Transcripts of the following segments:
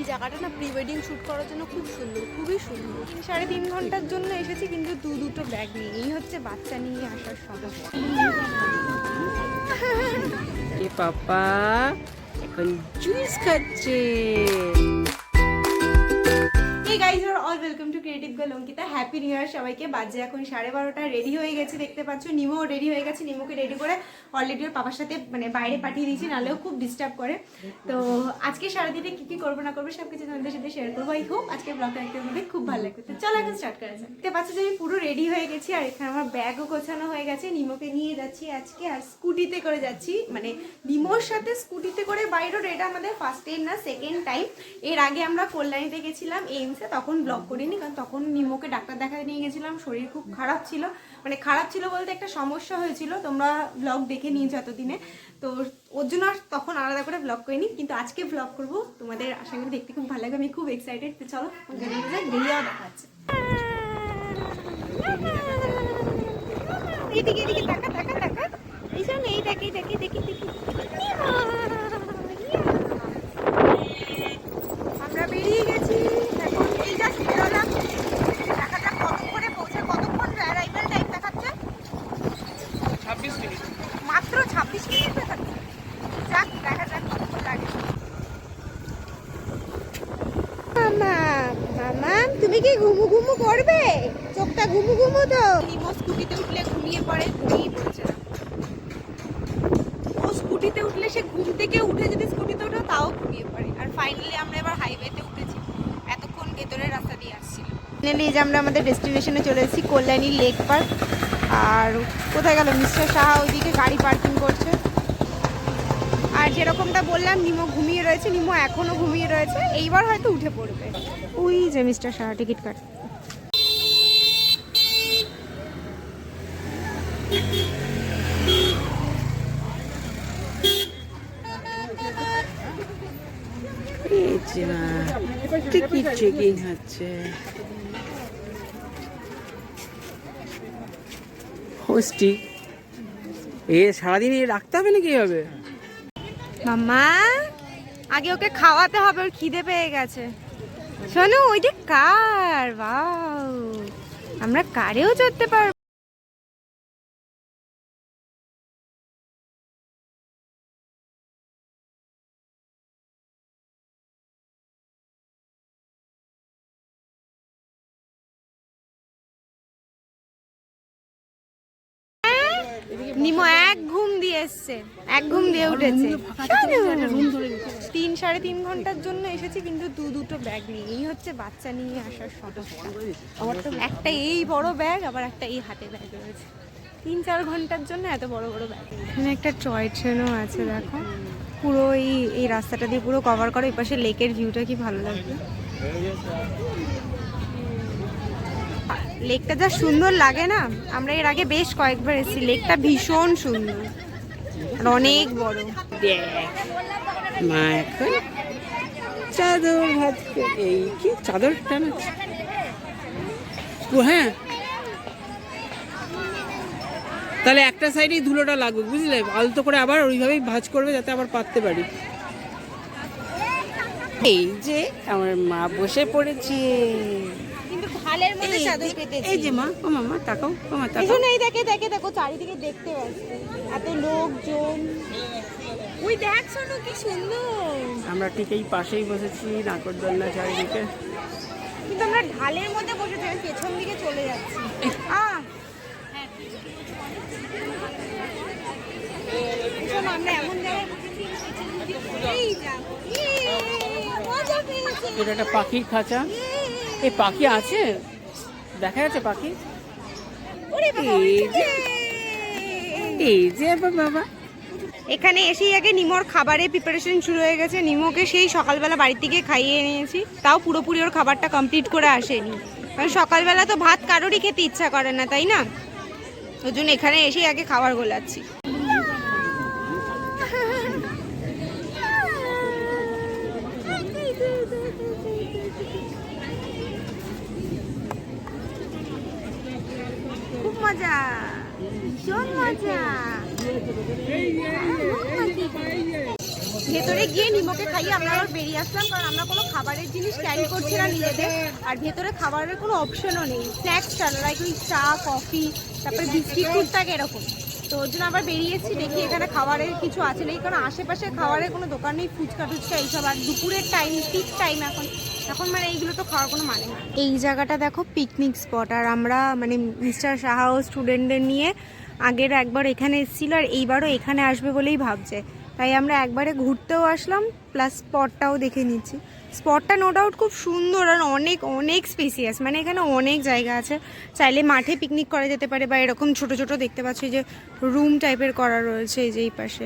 এই জায়গাটা না প্রি ওয়েডিং শ্যুট করার জন্য খুব সুন্দর, খুবই সুন্দর। 3.5 ঘন্টার জন্য এসেছি, কিন্তু দুটো ব্যাগ নিয়ে। এই হচ্ছে বাচ্চা নিয়ে আসার সমস্যা। এ পাপা এখন জুস খাচ্ছে। Hey guys, you are all welcome to Creative Girl Ankita. Happy new year সবাইকে। বাজে এখন 12:30। রেডি হয়ে গেছি, দেখতে পাচ্ছ। নিমো রেডি হয়ে গেছে। নিমোকে রেডি করে অলরেডি ওর পাপার সাথে মানে বাইরে পাঠিয়ে দিয়েছি, নাহলেও খুব ডিস্টার্ব করে। তো আজকে সারাদিনে কী কী করবো না করবো সব কিছু তোমাদের সাথে শেয়ার করবো। আই হোপ আজকে ব্লগটা দেখতে আমাদের খুব ভালো লাগবে। তো চলো এখন স্টার্ট করা যাক। দেখতে পাচ্ছ যে আমি পুরো রেডি হয়ে গেছি, আর এখানে আমার ব্যাগও গোছানো হয়ে গেছে। নিমোকে নিয়ে যাচ্ছি আজকে, আর স্কুটিতে করে যাচ্ছি। মানে নিমোর সাথে স্কুটিতে করে বাইরে, এটা আমাদের ফার্স্ট টাইম না, সেকেন্ড টাইম। এর আগে আমরা কল্যাণীতে গেছিলাম এইমসে, তখন ব্লগ করিনি, কারণ তখন নিমোকে ডাক্তার দেখাতে নিয়ে গেছিলাম। শরীর খুব খারাপ ছিল, মানে খারাপ ছিল বলতে একটা সমস্যা হয়েছিল, তোমরা ব্লগ দেখে নিয়েছো এতদিনে। তো ওর জন্য আর তখন আলাদা করে ব্লগ করিনি, কিন্তু আজকে ব্লগ করবো। তোমাদের আশা করি দেখতে খুব ভালো লাগবে, আমি খুব এক্সাইটেড। তো চলো বেরিয়েও দেখা যাচ্ছে। এদিকে এদিকে টাকা টাকা টাকা, এই শোন, এই দেখি দেখি দেখি দেখি। আমরা বেরিয়ে গেছি এখন, এই জাস্ট বেরোলাম। দেখা যাক কতক্ষণে পৌঁছে, কতক্ষণ অ্যারাইভাল টাইম দেখাচ্ছে। 26 মিনিট, মাত্র 26 মিনিট দেখাচ্ছে। যাক, দেখা যাক কতক্ষণ লাগে। মামা মামা, তুমি কি ঘুমু ঘুমু করবে? চোখটা ঘুমু ঘুমু তো। নিমো স্কুটিতে উঠলে ঘুমিয়ে পড়ে, ঘুমিয়ে পড়েছে না। ও স্কুটিতে উঠলে, সে ঘুম থেকে উঠে যদি স্কুটিতে ওঠে তাও ঘুমিয়ে পড়ে। আর ফাইনালি আমরা এবার হাইওয়েতে উঠেছি, এতক্ষণ ভেতরের রাস্তা দিয়ে আসছিলাম। ফাইনালি যে আমরা আমাদের ডেস্টিনেশনে চলে এসেছি, কল্যাণী লেক পার্ক। আর কোথায় গেল মিস্টার সাহা? ওইদিকে গাড়ি পার্কিং করছে। আর যেরকমটা বললাম, নিমো ঘুমিয়ে রয়েছে, নিমো এখনো ঘুমিয়ে রয়েছে, এইবার হয়তো উঠে পড়বে। ওই যে মিস্টার সাহা টিকিট কাট। টিকিট চেকিং হচ্ছে। হোস্টি এ সারাদিন এ রাখতে হবে নাকি? হবে মাম্মা, আগে ওকে খাওয়াতে হবে, ওর খিদে পেয়ে গেছে। শোনো, ওইটা কার? বাও, আমরা কারেও চড়তে পারবো। নিমো এক ঘুম দিয়ে এসছে, এক ঘুম দিয়ে উঠেছে। 3-3.5 ঘন্টার জন্য এসেছি, কিন্তু দুটো ব্যাগ নিয়ে। এই হচ্ছে বাচ্চা নিয়ে আসার সমস্যা। একটা এই বড় ব্যাগ, আবার একটা এই হাতে ব্যাগ রয়েছে। 3-4 ঘন্টার জন্য এত বড় বড় ব্যাগ। এখানে একটা টয় ট্রেনও আছে, দেখো। পুরো এই রাস্তাটা দিয়ে পুরো কভার করে। এই পাশে লেকের ভিউটা কি ভালো লাগবে। লেকটা যা সুন্দর লাগে না, আমরা এর আগে বেশ কয়েকবার এসেছি। লেকটা ভীষণ সুন্দর আর অনেক বড়। মা এখন চাদর ভাজছে। এই কি চাদর টানাচ্ছে? হ্যাঁ, তাহলে একটা সাইডেই ধুলোটা লাগবে, বুঝলে? আলতো করে আবার ওইভাবেই ভাঁজ করবে, যাতে আবার পাততে পারি। এই যে আমার মা বসে পড়েছে, ঢালের মধ্যে চাদর পেতেছি। এই যে মা, ও মামা তাকাও, ও মা তাকাও। এখানে এই দেখে দেখে দেখো, চারিদিকে দেখতে পাচ্ছি এত লোকজন। ওই দেখ শোনো কি সুন্দর। আমরা ঠিক এই পাশেই বসেছি, নাকরদোলনা চারিদিকে। কিন্তু আমরা ঢালের মধ্যে বসেছি, আমি পেছন দিকে চলে যাচ্ছি। আমরা এমন জায়গায় বসেছি, এই যাবো। মজা পেয়েছি। এটা একটা পাখির খাঁচা। এই পাখি আছে, দেখা যাচ্ছে পাখি। এই যে বাবা, এখানে এসেই আগে নিমোর খাবারের প্রিপারেশন শুরু হয়ে গেছে। নিমোকে সেই সকালবেলা বাড়ি থেকে খাইয়ে নিয়েছি, তাও পুরোপুরি ওর খাবারটা কমপ্লিট করে আসেনি, কারণ সকালবেলা তো ভাত কারোরই খেতে ইচ্ছা করে না, তাই না? ওই জন্য এখানে এসেই আগে খাবার গোলাচ্ছি। খুব মজা, ভীষণ মজা। ভেতরে গিয়ে নিমোকে খাইয়ে আমরা আবার বেরিয়ে আসলাম, কারণ আমরা কোনো খাবারের জিনিস ক্যারি করছি না নিজেদের, আর ভেতরে খাবারের কোনো অপশনও নেই। স্ন্যাক্স ছাড়া, লাইক ওই চা, কফি, তারপরে বিস্কিট টুকটাক এরকম। তো ওর জন্য আবার বেরিয়েছি, দেখি এখানে খাবারের কিছু আছে নেই, কারণ আশেপাশে খাবারের কোনো দোকান নেই, ফুচকা টুচকা এইসব। আর দুপুরের টাইম, পিক টাইম এখন মানে এইগুলো তো খাওয়ার কোনো মানে না। এই জায়গাটা দেখো পিকনিক স্পট, আর আমরা মানে মিস্টার সাহাও স্টুডেন্টদের নিয়ে আগের একবার এখানে এসেছিল, আর এইবারও এখানে আসবে বলেই ভাবছে, তাই আমরা একবারে ঘুরতেও আসলাম, প্লাস স্পটটাও দেখে নিচ্ছি। স্পটটা নো ডাউট খুব সুন্দর আর অনেক অনেক স্পেসিয়াস, মানে এখানে অনেক জায়গা আছে, চাইলে মাঠে পিকনিক করা যেতে পারে, বা এরকম ছোট ছোট দেখতে পাচ্ছি যে রুম টাইপের করা রয়েছে এই যে এই পাশে,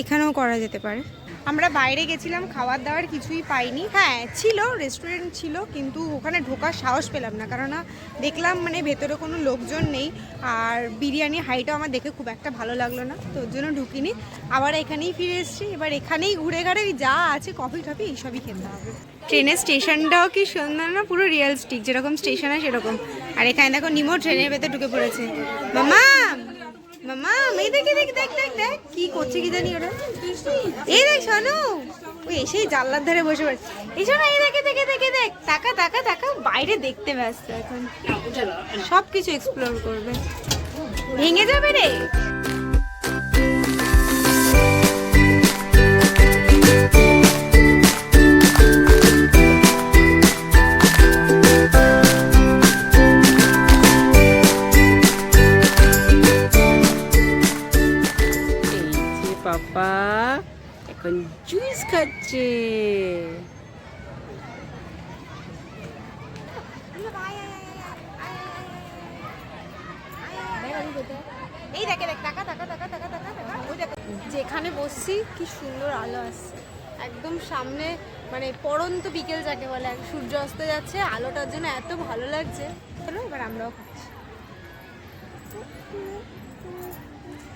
এখানেও করা যেতে পারে। আমরা বাইরে গেছিলাম, খাবার দাবার কিছুই পাইনি। হ্যাঁ ছিল, রেস্টুরেন্ট ছিল, কিন্তু ওখানে ঢোকার সাহস পেলাম না, কারণ দেখলাম মানে ভেতরে কোনো লোকজন নেই, আর বিরিয়ানি হাইটাও আমার দেখে খুব একটা ভালো লাগলো না, তো ওর জন্য ঢুকিনি। আবার এখানেই ফিরে এসেছি, এবার এখানেই ঘুরে ঘাড়ে যা আছে কফি টফি এইসবই খেতে হবে। ট্রেনের স্টেশনটাও কি সুন্দর না, পুরো রিয়েলিস্টিক, যেরকম স্টেশন হয় সেরকম। আর এখানে দেখো নিমো ট্রেনের ভেতরে ঢুকে পড়েছে। মামা মামা এই দেখ দেখ দেখ দেখ দেখ কি করছে কি জানি ওরা। এই দেখ শোনো, ওই এসেই জানলার ধারে বসে পড়েছে। এই শোনো, এই দেখে দেখে দেখে দেখ, তাকা তাকা তাকা, বাইরে দেখতে ব্যস্ত এখন, সব কিছু এক্সপ্লোর করবে, ভেঙে যাবে রে। পাপা এখন জুস খাচ্ছে। এই দেখে দেখ, টাকা টাকা টাকা টাকা টাকা টাকা, ওই দেখ যেখানে বসছি কি সুন্দর আলো আসছে একদম সামনে, মানে পড়ন্ত বিকেল যাকে বলে, সূর্য অস্ত যাচ্ছে, আলোটার জন্য এত ভালো লাগছে। চলো এবার আমরাও খাচ্ছি।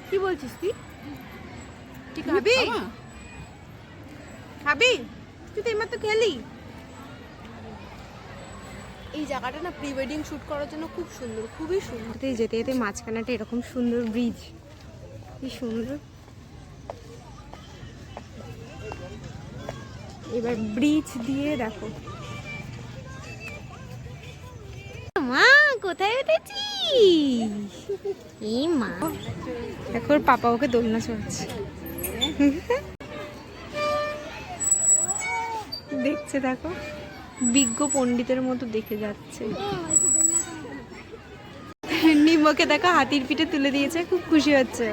কি বলছিস তুই? তুই খাবি? খাবি? তুই তো এইমাত্র খেলি। এই জায়গাটা না প্রি ওয়েডিং শ্যুট করার জন্য খুব সুন্দর, খুবই সুন্দর। যেতে যেতে মাঝখানাটা এরকম সুন্দর ব্রিজ, কি সুন্দর। এবার ব্রিজ দিয়ে দেখো, মা কোথায় উঠেছি? এই মা এখন পাপা ওকে দোলনা চড়ছে, দেখছে দেখো, বিজ্ঞ পণ্ডিতের মতো দেখে যাচ্ছে। নিমোকে দেখো হাতির পিঠে তুলে দিয়েছে, খুব খুশি হচ্ছে।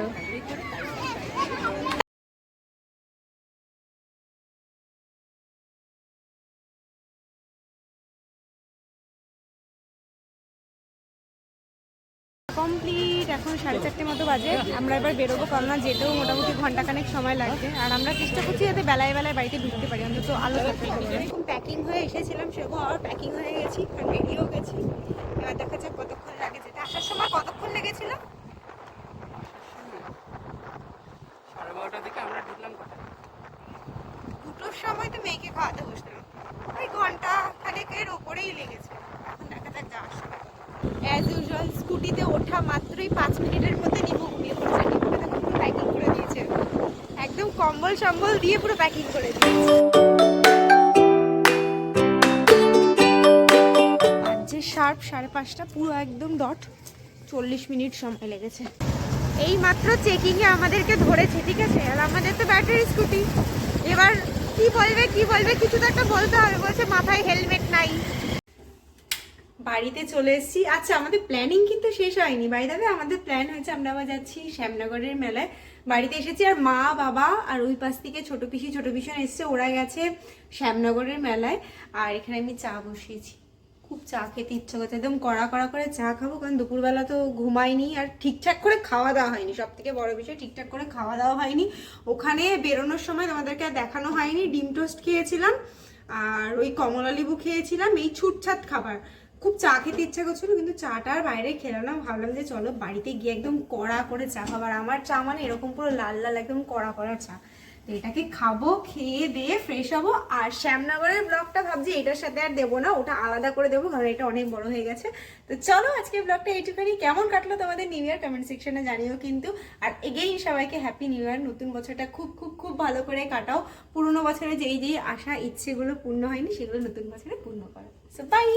কমপ্লিট, এখন 4:30 মতো বাজে। আমরা এবার বেরোবো, কারণ যেতেও মোটামুটি ঘন্টাখানেক সময় লাগবে, আর আমরা চেষ্টা করছি যাতে বেলায় বেলায় বাড়িতে ঢুকতে পারি, অন্তত আলো থাকতে পারি। এরকম প্যাকিং হয়ে এসেছিলাম, সেরকম আবার প্যাকিং হয়ে গেছি, আর বেরিয়েও গেছি। এবার দেখা যাক কতক্ষণ লাগে যেতে। আসার সময় কতক্ষণ লেগেছিল? 12:30 থেকে আমরা ঢুকলাম 2টোর সময় তো মেয়েকে খাওয়াতে বসলাম, ওই ঘন্টা খানেকের ওপরেই লেগেছে। এখন দেখা যাক যাওয়ার সময়। অ্যাজ ইউজুয়াল স্কুটিতে ওঠা মাত্রই 5 মিনিটের মধ্যে নিমো ঘুমিয়ে পড়ছে। নিমোকে দেখো পুরো প্যাকিং করে দিয়েছে, একদম কম্বল সম্বল দিয়ে পুরো প্যাকিং করে দিয়েছে। বাজে শার্প 5:30, পুরো একদম ডট 40 মিনিট সময় লেগেছে। এই মাত্র চেকিংয়ে আমাদেরকে ধরেছে, ঠিক আছে, আর আমাদের তো ব্যাটারি স্কুটি। এবার কি বলবে কি বলবে, কিছু তো একটা বলতে হবে। বলছে মাথায় হেলমেট নাই। বাড়িতে চলে এসেছি। আচ্ছা, আমাদের প্ল্যানিং কিন্তু শেষ হয়নি। বাই দ্য ওয়ে, আমাদের প্ল্যান হয়েছে আমরা আবার যাচ্ছি শ্যামনগরের মেলায়। বাড়িতে এসেছি, আর মা বাবা আর ওই পাশ থেকে ছোট পিসি ছোট পিসন এসছে, ওরা গেছে শ্যামনগরের মেলায়। আর এখানে আমি চা বসিয়েছি, খুব চা খেতে ইচ্ছা করছে, একদম কড়া কড়া করে চা খাবো, কারণ দুপুরবেলা তো ঘুমাইনি, আর ঠিকঠাক করে খাওয়া দাওয়া হয়নি। সব থেকে বড় বিষয়, ঠিকঠাক করে খাওয়া দাওয়া হয়নি। ওখানে বেরোনোর সময় তোমাদেরকে আর দেখানো হয়নি, ডিম টোস্ট খেয়েছিলাম আর ওই কমলা লেবু খেয়েছিলাম, এই ছুটছাট খাবার। খুব চা খেতে ইচ্ছা করছিল, কিন্তু চাটা আর বাইরে খেলাম না। ভাবলাম যে চলো বাড়িতে গিয়ে একদম কড়া করে চা খাবার। আমার চা মানে এরকম পুরো লাল লাল একদম কড়া কড়া চা, তো এটাকে খাবো, খেয়ে দিয়ে ফ্রেশ হবো। আর শ্যামনগরের ব্লগটা ভাবছি এটার সাথে আর দেবো না, ওটা আলাদা করে দেবো, কারণ এটা অনেক বড় হয়ে গেছে। তো চলো আজকে ব্লগটা এইটুখানি। কেমন কাটলো তোমাদের নিউ ইয়ার কমেন্ট সেকশনে জানিও কিন্তু। আর এগেইন সবাইকে হ্যাপি নিউ ইয়ার। নতুন বছরটা খুব খুব খুব ভালো করে কাটাও। পুরোনো বছরে যেই যেই আশা ইচ্ছেগুলো পূর্ণ হয়নি সেগুলো নতুন বছরে পূর্ণ করো। So by.